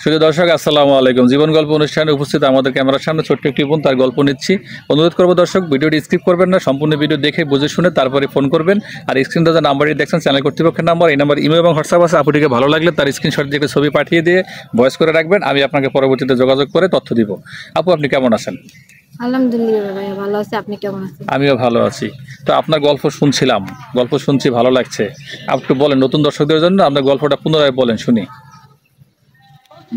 সুপ্রিয় দর্শক, আসসালামু আলাইকুম। জীবন গল্প অনুষ্ঠানে উপস্থিত আমাদের ক্যামেরার সামনে ছোট্ট একটি বোন, তার গল্প নিচ্ছি। অনুরোধ করবো দর্শক, ভিডিওটি স্কিপ করবেন না, সম্পূর্ণ ভিডিও দেখে বুঝে শুনে তারপরে ফোন করবেন। আর স্ক্রিনটা যে নাম্বারটি দেখছেন চ্যানেল কর্তৃপক্ষের নাম্বার, এই নাম্বার ইমেল এবং হোয়াটসঅ্যাপ আছে। আপুটিকে ভালো লাগলে তার স্ক্রিনশট দিয়ে একটা ছবি পাঠিয়ে দিয়ে ভয়েস করে রাখবেন, আমি আপনাকে পরবর্তীতে যোগাযোগ করে তথ্য দিব। আপু, আপনি কেমন আছেন? আলহামদুলিল্লাহ ভাইয়া, ভালো আছি। আপনি কেমন আছেন? আমিও ভালো আছি। তো আপনার গল্প শুনছিলাম, গল্প শুনছি, ভালো লাগছে। আপনি বলেন, নতুন দর্শকদের জন্য আপনার গল্পটা পুনরায় বলেন, শুনি।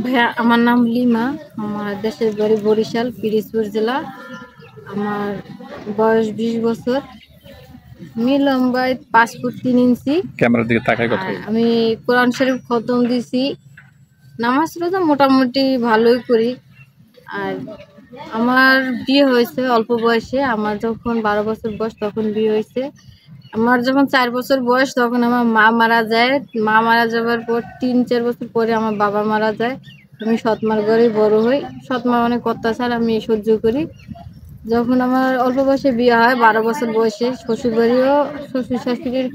ভাইয়া, আমার নাম লিমা। আমার দেশের বাড়ি বরিশাল, পিরিজপুর জেলা। আমার বয়স 20 বছর। আমি লম্বায় 5 ফুট 3 ইঞ্চি। ক্যামেরার দিকে তাকাই কথা। আমি কোরআন শরীফ খতম দিছি। নামাজ রোজা মোটামুটি ভালোই করি। আর আমার বিয়ে হয়েছে অল্প বয়সে। আমার যখন 12 বছর বয়স তখন বিয়ে হয়েছে। আমার যখন 4 বছর বয়স তখন আমার মা মারা যায়। মা মারা যাওয়ার পর 3-4 বছর পরে আমার বাবা মারা যায়। আমি সৎমার ঘরেই বড় হই। সৎমা অনেক অত্যাচার আমি সহ্য করি। যখন আমার অল্প বয়সে বিয়ে হয় 12 বছর বয়সে, শ্বশুরবাড়িও শ্বশুর শাশুড়ির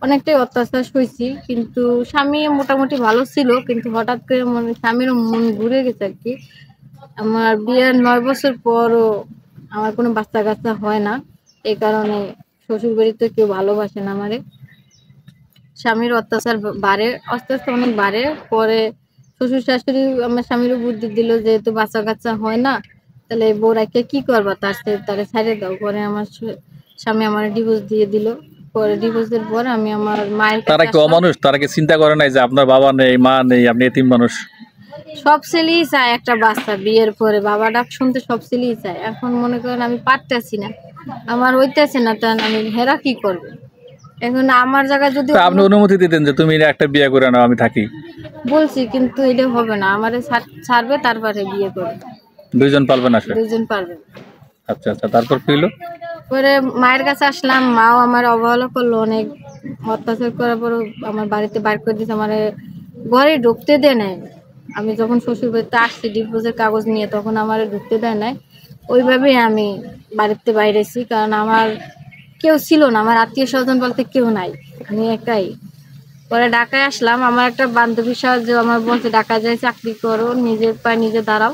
অনেকটাই অত্যাচার সইছি। কিন্তু স্বামী মোটামুটি ভালো ছিল, কিন্তু হঠাৎ করে স্বামীরও মন ঘুরে গেছে আর কি। আমার বিয়ের 9 বছর পরও আমার কোনো বাচ্চা কাচ্চা হয় না। এই কারণে শ্বশুর বাড়িতে কেউ ভালোবাসে না আমারে। স্বামীর অত্যাচার বাড়ে, আস্তে আস্তে অনেক বাড়ে। পরে শ্বশুর শাশুড়ি আমার স্বামীরও বুদ্ধি দিল, যেহেতু বাচ্চা কাচ্চা হয় না, তাহলে বউরাকে কি করবা, তারে ছাড়ে দাও। পরে আমার স্বামী আমার ডিভোর্স দিয়ে দিল। পরে ডিভোর্সের পর আমি আমার মায়ের তারা কি অমানুষ? তারা কি চিন্তা করে নাই যে আপনার বাবা নেই, মা নেই, আপনি এতিম মানুষ? সব ছেলেই চায় একটা বাচ্চা বিয়ের পরে, বাবা ডাক শুনতে সব ছেলেই চায়। এখন মনে করেন আমি পারতেছি না, আমার হইতেছে না, তখন আমি হেরা কি করবে? এখন আমার জায়গায় যদি আপনি অনুমতি দিতেন যে তুমি একটা বিয়ে করে নাও, আমি থাকি। বলছি, কিন্তু এটা হবে না। আমারে ছাড়বে, তারপরে বিয়ে করবে। দুইজন পারবেন আসলে? দুইজন পারবে। আচ্ছা আচ্ছা, তারপর কি হলো? পরে মায়ের কাছে আসলাম। মাও আমার অবহেলা করলো, অনেক অত্যাচার করার পর আমার বাড়িতে বাইর করে দিয়েছে। আমার ঘরে ঢুকতে দেয় নাই। আমি যখন শ্বশুর বাড়িতে আসছি ডিভোর্সের কাগজ নিয়ে, তখন আমার ঢুকতে দেয় নাই। ওইভাবেই আমি বাড়িতে বাইরেছি, কারণ আমার কেউ ছিল না, আমার আত্মীয় স্বজন বলতে কেউ নাই, আমি একাই। পরে ঢাকায় আসলাম। আমার একটা বান্ধবীর সাহায্য আমার বলছে ঢাকা যাই, চাকরি করো, নিজের পায়ে নিজে দাঁড়াও।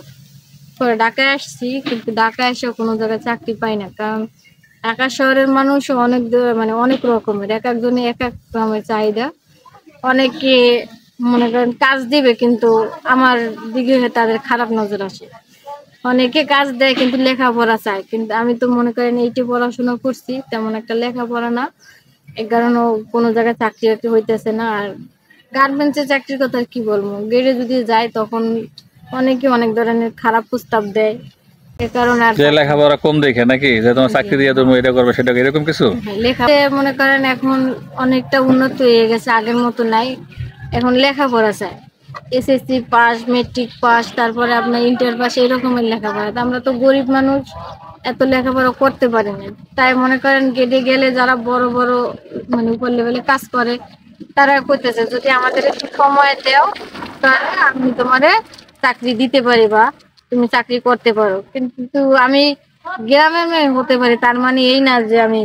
পরে ঢাকায় আসছি, কিন্তু ঢাকায় এসেও কোনো জায়গায় চাকরি পাই না। কারণ ঢাকা শহরের মানুষ অনেক মানে অনেক রকমের, এক একজনে এক এক রকমের চাহিদা। অনেকে মনে করেন কাজ দিবে, কিন্তু আমার দিকে তাদের খারাপ নজর আসে। অনেকে কাজ দেয় কিন্তু লেখাপড়া চায়, কিন্তু আমি তো মনে করেন এইটি পড়াশোনা করছি, তেমন একটা লেখাপড়া না। এই কারণে কোনো জায়গায় চাকরি বাকরি হইতেছে না। আর গার্মেন্টসের চাকরির কথা কি বলবো, গেড়ে যদি যায় তখন অনেকে অনেক ধরনের খারাপ প্রস্তাব দেয়। এ কারণে আর যে লেখাপড়া কম দেখে নাকি, যে তোমার চাকরি দিয়ে তুমি এটা করবে সেটা, এরকম কিছু? লেখা মনে করেন এখন অনেকটা উন্নত হয়ে গেছে, আগের মতো নাই। এখন লেখাপড়া চায়, এসএসসি পাস, মেট্রিক পাস, তারপরে আপনার ইন্টার পাস, এরকমের লেখাপড়া। তো আমরা তো গরিব মানুষ, এত লেখাপড়া করতে পারি না। তাই মনে করেন গেটে গেলে যারা বড় বড় মানে উপর লেভেলে কাজ করে, তারা করতেছে যদি আমাদের একটু সময় দেও, তাহলে আমি তোমারে চাকরি দিতে পারি বা তুমি চাকরি করতে পারো। কিন্তু আমি গ্রামের মেয়ে হতে পারি, তার মানে এই না যে আমি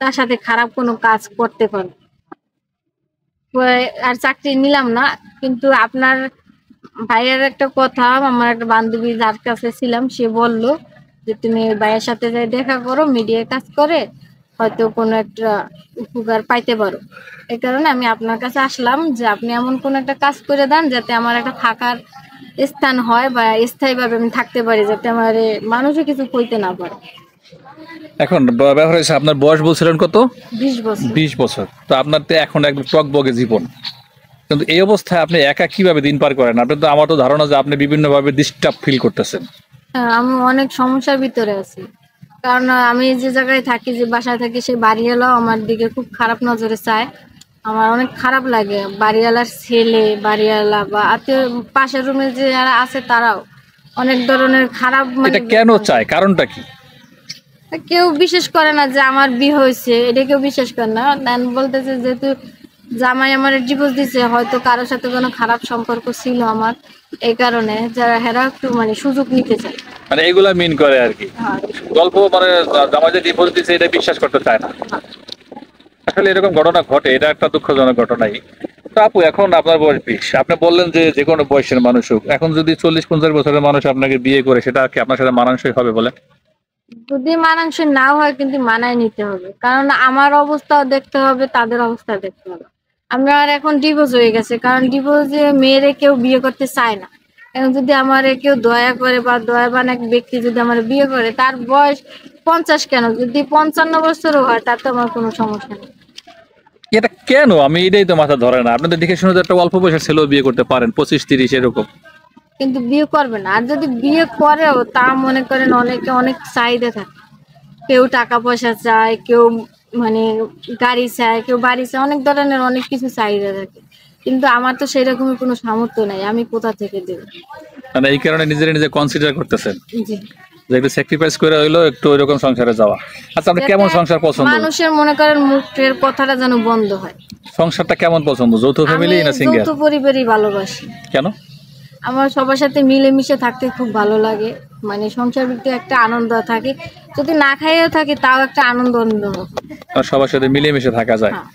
তার সাথে খারাপ কোনো কাজ করতে পারবো। আর চাকরি নিলাম না। কিন্তু আপনার ভাইয়ের একটা কথা, আমার একটা বান্ধবী যার কাছে ছিলাম, সে বলল যে তুমি ভাইয়ের সাথে যাই দেখা করো, মিডিয়ায় কাজ করে হয়তো কোনো একটা উপকার পাইতে পারো। এই কারণে আমি আপনার কাছে আসলাম, যে আপনি এমন কোনো একটা কাজ করে দেন যাতে আমার একটা থাকার স্থান হয়, বা স্থায়ীভাবে আমি থাকতে পারি, যাতে আমার মানুষও কিছু কইতে না পারে। এখন ব্যাপার হয়েছে, আপনার বয়স বলছিলেন কত? 20 বছর। 20 বছর। তো আপনার তো এখন একদম টকবগে জীবন, কিন্তু এই অবস্থায় আপনি একা কিভাবে দিন পার করেন? আপনি তো, আমার তো ধারণা যে আপনি বিভিন্নভাবে ডিস্টার্ব ফিল করতেছেন। হ্যাঁ, আমি অনেক সমস্যার ভিতরে আছি। কারণ আমি যে জায়গায় থাকি, যে বাসায় থাকি, সেই বাড়িওয়ালাও আমার দিকে খুব খারাপ নজরে চায়। আমার অনেক খারাপ লাগে। বাড়িওয়ালার ছেলে, বাড়িওয়ালা বা আত্মীয় পাশের রুমে যে যারা আছে, তারাও অনেক ধরনের খারাপ এটা কেন চায়, কারণটা কি? কেউ বিশ্বাস করে না যে আমার বিয়ে হয়েছে, এটা কেউ বিশ্বাস করে না। বলতেছে যেহেতু জামাই আমার ডিভোর্স দিছে, হয়তো কারোর সাথে কোনো খারাপ সম্পর্ক ছিল আমার, এই কারণে যারা হেরা একটু মানে সুযোগ নিতে চায়, মানে এগুলা মিন করে আর কি। গল্প মানে জামাই যে ডিভোর্স দিচ্ছে এটা বিশ্বাস করতে চায় না। আসলে এরকম ঘটনা ঘটে, এটা একটা দুঃখজনক ঘটনাই। তো আপু এখন আপনার বয়স 20, আপনি বললেন যে যে কোনো বয়সের মানুষ হোক, এখন যদি 40-50 বছরের মানুষ আপনাকে বিয়ে করে, সেটা কি আপনার সাথে মানানসই হবে বলে? যদি মানানসই না হয় কিন্তু মানায় নিতে হবে, কারণ আমার অবস্থাও দেখতে হবে, তাদের অবস্থা দেখতে হবে। আমার এখন ডিভোর্স হয়ে গেছে, কারণ ডিভোর্সে মেয়েরে কেউ বিয়ে করতে চায় না। এখন যদি আমার কেউ দয়া করে বা দয়াবান এক ব্যক্তি যদি আমার বিয়ে করে, তার বয়স 50 কেন, যদি 55 বছরও হয়, তার তো আমার কোনো সমস্যা নেই। এটা কেন, আমি এটাই তো মাথা ধরে না। আপনাদের দেখে শুনে তো একটা অল্প বয়সের ছেলেও বিয়ে করতে পারেন, 25-30 এরকম। কিন্তু বিয়ে করবে না, আর যদি বিয়ে করেও তা মনে করেন অনেকে অনেক চাহিদা থাকে। কেউ টাকা পয়সা চায়, কেউ মানে গাড়ি চায়, কেউ বাড়ি চায়, অনেক ধরনের অনেক কিছু চাহিদা থাকে। কিন্তু আমার তো সেরকমই কোনো সামর্থ্য নাই, আমি কোথা থেকে দেব? মানে এই কারণে নিজে কনসিডার করতেছেন জি। যে একটু স্যাক্রিফাইস করে হইলো একটু ওইরকম সংসারে যাওয়া। আচ্ছা, আপনার কেমন যাতে সংসার পছন্দ? মানুষের মনে করেন মুখের কথাটা যেন বন্ধ হয়। সংসারটা কেমন পছন্দ, যৌথ আমি ফ্যামিলি না সিঙ্গেল? যৌথ পরিবারই ভালোবাসি। কেন? আমার সবার সাথে মিলেমিশে থাকতে খুব ভালো লাগে। মানে সংসার ভিত্তিক একটা আনন্দ থাকে। যদি না খাইয়েও থাকি তাও একটা আনন্দ অন্যরকম। আর সবার সাথে মিলেমিশে থাকা যায়, হ্যাঁ।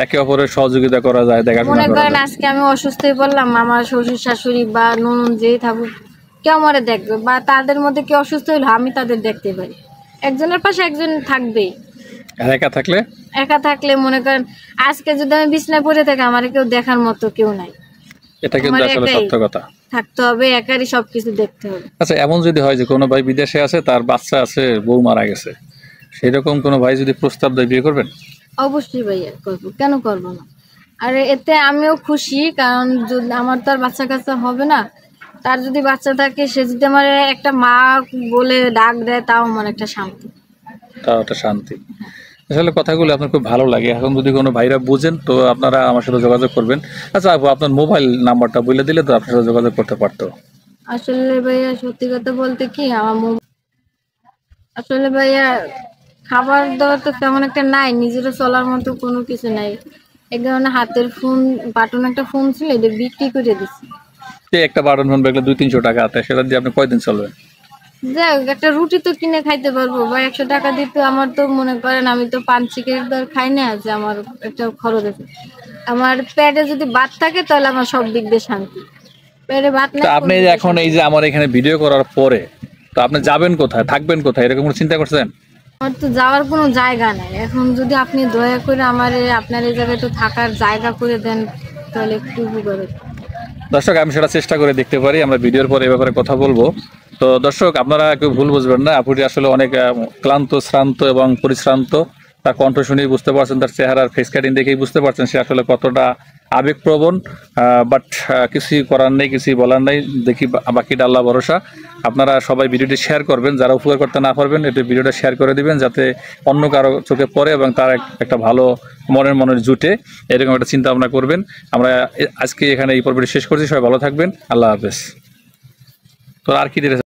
একে অপরের সহযোগিতা করা যায়, দেখাশোনা মনে করা করেন যায়। আজকে আমি অসুস্থ হয়ে পড়লাম, আমার শ্বশুর শাশুড়ি বা ননদ যেই থাকুক, কেউ আমারে দেখবে, বা তাদের মধ্যে কেউ অসুস্থ হইলে আমি তাদের দেখতে পারি। একজনের পাশে একজন থাকবেই। আর একা থাকলে? একা থাকলে মনে করেন আজকে যদি আমি বিছনায় পড়ে থাকি, আমার কেউ দেখার মতো কেউ নাই। এটা কিন্তু আমার আসলে একাই সত্য কথা। থাকতে হবে, একারই সবকিছু দেখতে হবে। আচ্ছা, এমন যদি হয় যে কোনো ভাই বিদেশে আছে, তার বাচ্চা আছে, বউ মারা গেছে, সেরকম কোনো ভাই যদি প্রস্তাব দেয়, বিয়ে করবেন? অবশ্যই ভাইয়া করবো, কেন করবো না? আর এতে আমিও খুশি, কারণ যদি আমার তো আর বাচ্চা কাচ্চা হবে না, তার যদি বাচ্চা থাকে, সে যদি আমার একটা মা বলে ডাক দেয়, তাও আমার একটা শান্তি। তাও একটা শান্তি। আসলে কথাগুলো আপনার খুব ভালো লাগে। এখন যদি কোনো ভাইরা বুঝেন তো আপনারা আমার সাথে যোগাযোগ করবেন। আচ্ছা আপু, আপনার মোবাইল নাম্বারটা বলে দিলে তো আপনার সাথে যোগাযোগ করতে পারতো। আসলে ভাইয়া সত্যি কথা বলতে কি, আসলে ভাইয়া খাবার দাবার তো তেমন একটা নাই, নিজেরও চলার মতো কোনো কিছু নাই। এক ধরনের হাতের ফোন, বাটন একটা ফোন ছিল, এটা বিক্রি করে দিছি। এই একটা বাটন ফোন বেগলে 200-300 টাকা হাতে, সেটা দিয়ে আপনি কয়দিন চলবেন? যাই হোক, একটা রুটি তো কিনে খাইতে পারবো, বা 100 টাকা দিতে আমার তো মনে করেন, আমি তো পান সিগারেট তো আর খাই না, যে আমার একটা খরচ আছে। আমার পেটে যদি ভাত থাকে তাহলে আমার সব দিক দিয়ে শান্তি। পেটে ভাত তা নাই, কোন আপনি দিক যে দিয়ে এখন শান্তি এই যে নাই। আমার এখানে ভিডিও করার পরে, তো আপনি যাবেন কোথায়, থাকবেন কোথায়, এরকম কোনো চিন্তা করছেন? আমার তো যাওয়ার কোনো জায়গা নাই। এখন যদি আপনি দয়া করে আমার আপনার এই জায়গায় তো থাকার জায়গা করে দেন, তাহলে একটু উপকার হতো। দর্শক, আমি সেটা চেষ্টা করে দেখতে পারি, আমরা ভিডিওর পরে এ ব্যাপারে কথা বলবো। তো দর্শক, আপনারা কেউ ভুল বুঝবেন না, আপুটি আসলে অনেক ক্লান্ত, শ্রান্ত এবং পরিশ্রান্ত। তার কণ্ঠ শুনেই বুঝতে পারছেন, তার চেহারার ফেস কাটিং দেখেই বুঝতে পারছেন সে আসলে কতটা আবেগপ্রবণ। বাট কিছুই করার নেই, কিছুই বলার নেই। দেখি বাকিটা আল্লাহ ভরসা। আপনারা সবাই ভিডিওটি শেয়ার করবেন, যারা উপকার করতে না পারবেন একটু ভিডিওটা শেয়ার করে দিবেন, যাতে অন্য কারো চোখে পড়ে এবং তার একটা ভালো মনের জুটে, এরকম একটা চিন্তা ভাবনা করবেন। আমরা আজকে এখানে এই পর্বটি শেষ করছি। সবাই ভালো থাকবেন, আল্লাহ হাফেজ। তো আর কি